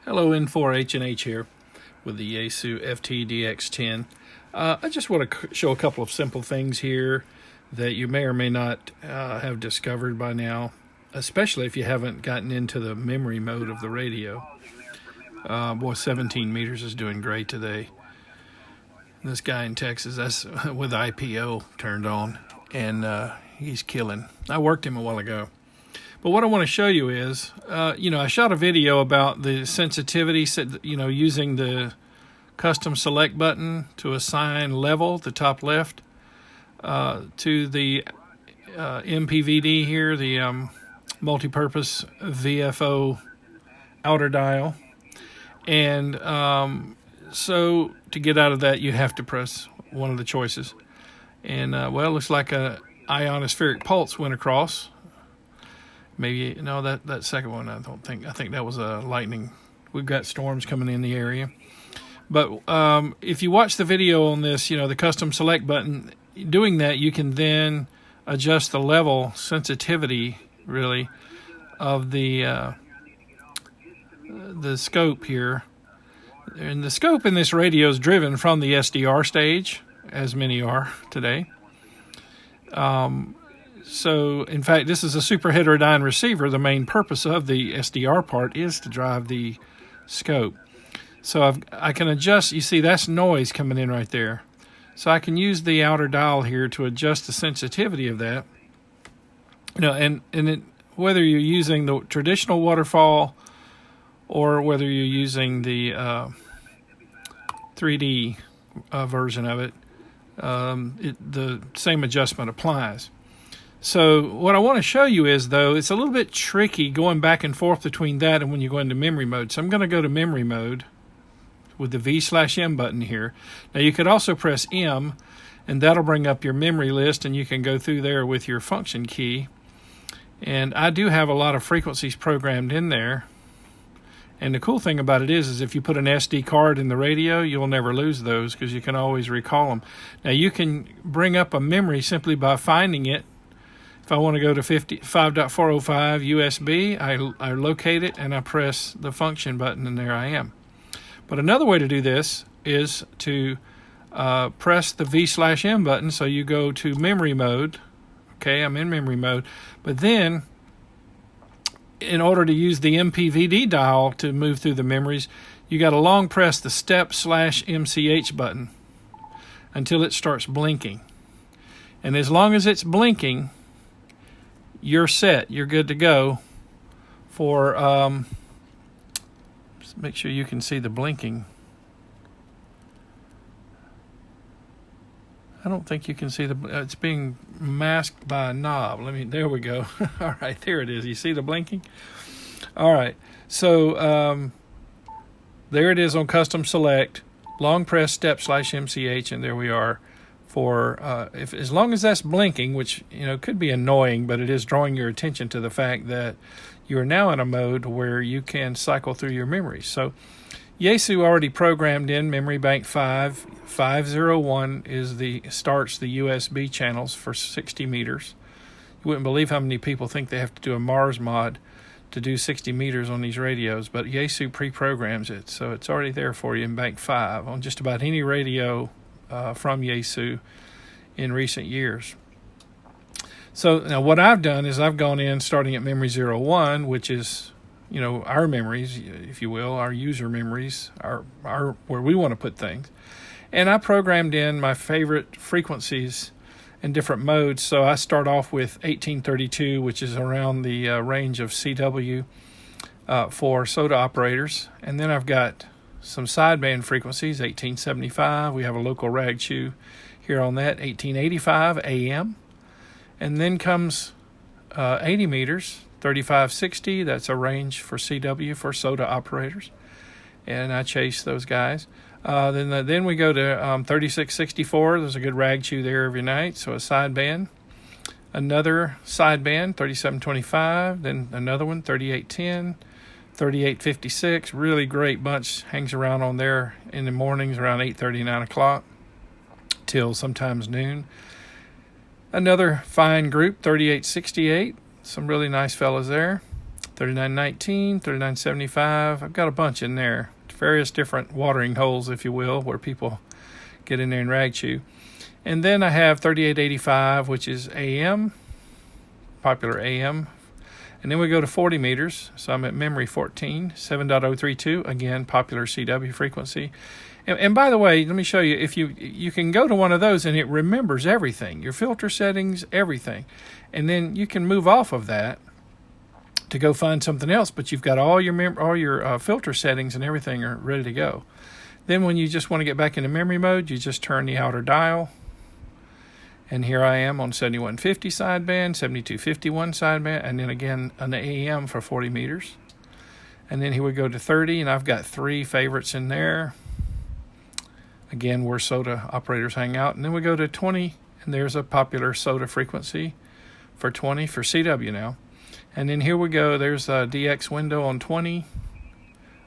Hello, N4H&H here with the Yaesu FTdx10. I just want to show a couple of simple things here that you may or may not have discovered by now, especially if you haven't gotten into the memory mode of the radio. Boy, 17 meters is doing great today. This guy in Texas, that's with IPO turned on, and he's killing. I worked him a while ago. But what I want to show you is, I shot a video about the sensitivity, using the custom select button to assign level, the top left, to the MPVD here, the multi-purpose VFO outer dial. And so to get out of that, you have to press one of the choices. And, it looks like a ionospheric pulse went across. Maybe, no, that second one, I think that was a lightning. We've got storms coming in the area. But if you watch the video on this, the custom select button, doing that, you can then adjust the level sensitivity, really, of the scope here. And the scope in this radio is driven from the SDR stage, as many are today. So, in fact, this is a super heterodyne receiver. The main purpose of the SDR part is to drive the scope. So I can adjust. You see, that's noise coming in right there. So I can use the outer dial here to adjust the sensitivity of that. Whether you're using the traditional waterfall or whether you're using the 3D version of it, the same adjustment applies. So what I want to show you is, though, it's a little bit tricky going back and forth between that and when you go into memory mode. So I'm going to go to memory mode with the V/M button here. Now you could also press M, and that'll bring up your memory list, and you can go through there with your function key. And I do have a lot of frequencies programmed in there. And the cool thing about it is if you put an SD card in the radio, you'll never lose those because you can always recall them. Now you can bring up a memory simply by finding it. If I want to go to 5.405 USB, I locate it and I press the function button, and there I am. But another way to do this is to press the V/M button. So you go to memory mode. Okay, I'm in memory mode. But then, in order to use the MPVD dial to move through the memories, you got to long press the StepMCH button until it starts blinking. And as long as it's blinking, you're set. You're good to go for, just make sure you can see the blinking. I don't think you can see it's being masked by a knob. There we go. All right, there it is. You see the blinking? All right, so there it is on custom select. Long press step/MCH, and there we are. For as long as that's blinking, which could be annoying, but it is drawing your attention to the fact that you are now in a mode where you can cycle through your memories. So Yaesu already programmed in memory bank 501 starts the USB channels for 60 meters. You wouldn't believe how many people think they have to do a Mars mod to do 60 meters on these radios, but Yaesu pre-programs it, so it's already there for you in bank 5 on just about any radio from Yaesu in recent years. So now what I've done is I've gone in starting at memory 01, which is our memories, if you will, our user memories, our where we want to put things. And I programmed in my favorite frequencies in different modes. So I start off with 1832, which is around the range of CW for SOTA operators. And then I've got some sideband frequencies, 1875. We have a local rag chew here on that, 1885 AM. And then comes 80 meters, 3560. That's a range for CW for SOTA operators. And I chase those guys. Then we go to 3664. There's a good rag chew there every night, so a sideband. Another sideband, 3725. Then another one, 3810. 3856, really great bunch, hangs around on there in the mornings around 8:30, 9 o'clock till sometimes noon. Another fine group, 3868, some really nice fellas there. 3919, 3975. I've got a bunch in there. Various different watering holes, if you will, where people get in there and rag chew. And then I have 3885, which is AM, popular AM. And then we go to 40 meters. So I'm at memory 14, 7.032, again, popular CW frequency. And by the way, let me show you, if you can go to one of those and it remembers everything, your filter settings, everything. And then you can move off of that to go find something else, but you've got all your filter settings and everything are ready to go. Then when you just want to get back into memory mode, you just turn the outer dial. And here I am on 7150 sideband, 7251 sideband, and then again an AM for 40 meters. And then here we go to 30, and I've got 3 favorites in there. Again, where SOTA operators hang out. And then we go to 20, and there's a popular SOTA frequency for 20 for CW now. And then here we go, there's a DX window on 20,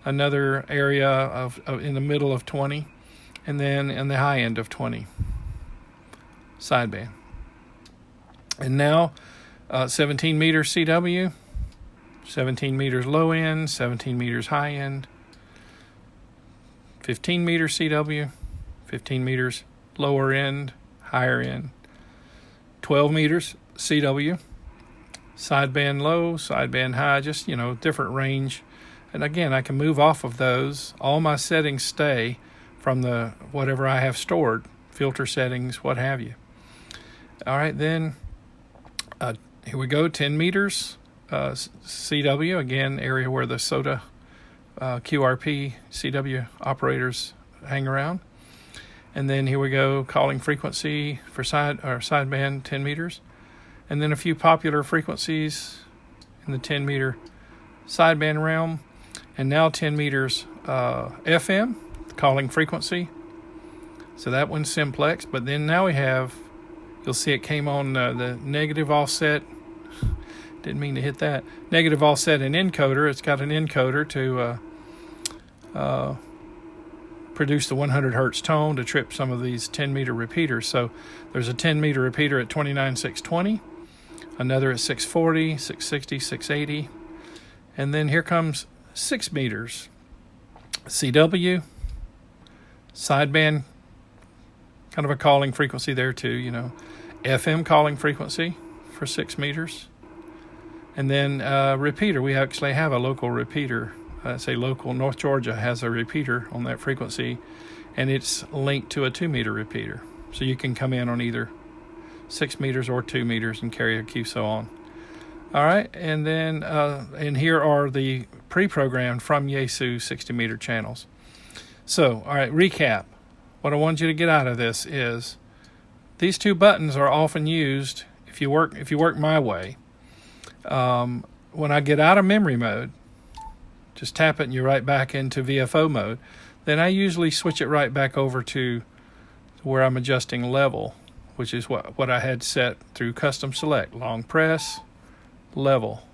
another area of in the middle of 20, and then in the high end of 20. Sideband. And now 17 meters CW, 17 meters low end, 17 meters high end, 15 meters CW, 15 meters lower end, higher end, 12 meters CW, sideband low, sideband high, just, different range. And again, I can move off of those. All my settings stay from the whatever I have stored, filter settings, what have you. All right, then here we go, 10 meters CW, again, area where the SOTA QRP CW operators hang around. And then here we go, calling frequency for sideband, 10 meters. And then a few popular frequencies in the 10 meter sideband realm. And now 10 meters FM, calling frequency. So that one's simplex, but then now we have, you'll see it came on the negative offset. Didn't mean to hit that. Negative offset and encoder. It's got an encoder to produce the 100 hertz tone to trip some of these 10 meter repeaters. So there's a 10 meter repeater at 29,620, another at 640, 660, 680. And then here comes 6 meters CW, sideband, kind of a calling frequency there too, FM calling frequency for 6 meters. And then repeater, we actually have a local repeater. Say local, North Georgia has a repeater on that frequency, and it's linked to a 2 meter repeater. So you can come in on either 6 meters or 2 meters and carry a QSO on. All right, and then and here are the pre-programmed from Yaesu 60 meter channels. So, all right, recap. What I want you to get out of this is these 2 buttons are often used if you work my way. When I get out of memory mode, just tap it and you're right back into VFO mode. Then I usually switch it right back over to where I'm adjusting level, which is what I had set through custom select, long press, level.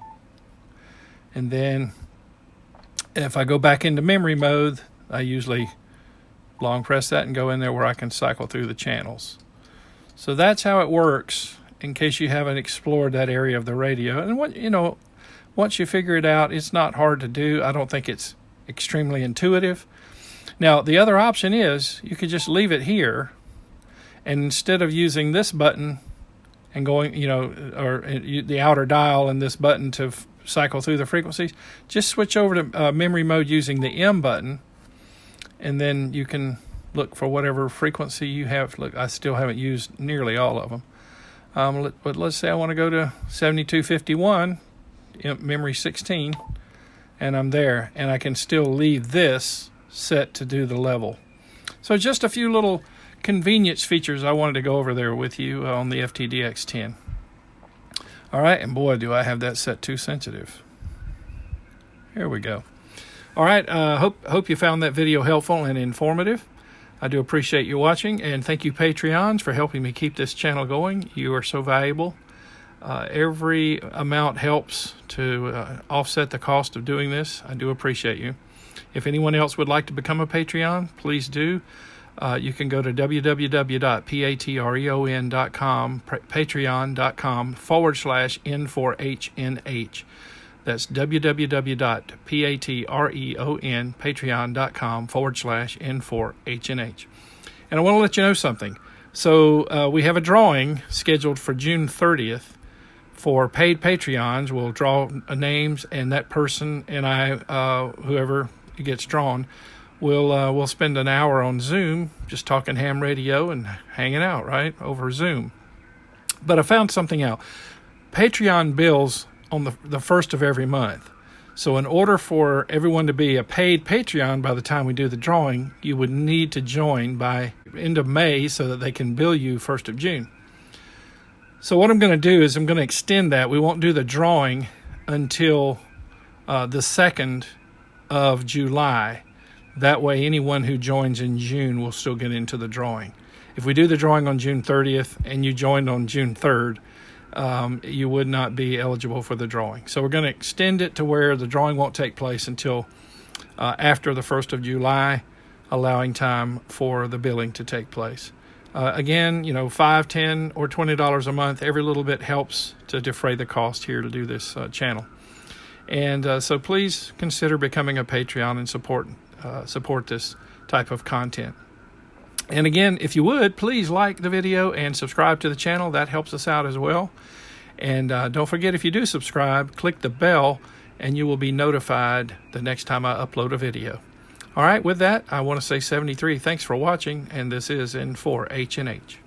And then if I go back into memory mode, I usually long press that and go in there where I can cycle through the channels. So that's how it works, in case you haven't explored that area of the radio. And once you figure it out, it's not hard to do. I don't think it's extremely intuitive. Now, the other option is you could just leave it here, and instead of using this button and going, or the outer dial and this button to cycle through the frequencies, just switch over to memory mode using the M button, and then you can look for whatever frequency you have. Look, I still haven't used nearly all of them. But let's say I want to go to 7251, memory 16, and I'm there, and I can still leave this set to do the level. So just a few little convenience features I wanted to go over there with you on the FTdx10. All right, and boy, do I have that set too sensitive. Here we go. All right, hope you found that video helpful and informative. I do appreciate you watching, and thank you Patreons for helping me keep this channel going. You are so valuable. Every amount helps to offset the cost of doing this. I do appreciate you. If anyone else would like to become a Patreon, please do. You can go to www.patreon.com, patreon.com/N4HNH. That's www.patreon, patreon.com/N4HNH. And I want to let you know something. So we have a drawing scheduled for June 30th for paid Patreons. We'll draw names, and that person and I, whoever gets drawn, we'll spend an hour on Zoom just talking ham radio and hanging out, right, over Zoom. But I found something out. Patreon bills on the first of every month. So in order for everyone to be a paid Patreon by the time we do the drawing, you would need to join by end of May so that they can bill you 1st of June. So what I'm going to do is I'm going to extend that. We won't do the drawing until the 2nd of July. That way anyone who joins in June will still get into the drawing. If we do the drawing on June 30th and you joined on June 3rd, you would not be eligible for the drawing. So we're going to extend it to where the drawing won't take place until after the 1st of July, allowing time for the billing to take place. Again, $5, $10, or $20 a month. Every little bit helps to defray the cost here to do this channel. And so please consider becoming a Patreon and support this type of content. And again, if you would, please like the video and subscribe to the channel. That helps us out as well. And don't forget, if you do subscribe, click the bell and you will be notified the next time I upload a video. All right, with that, I want to say 73. Thanks for watching, and this is N4HNH.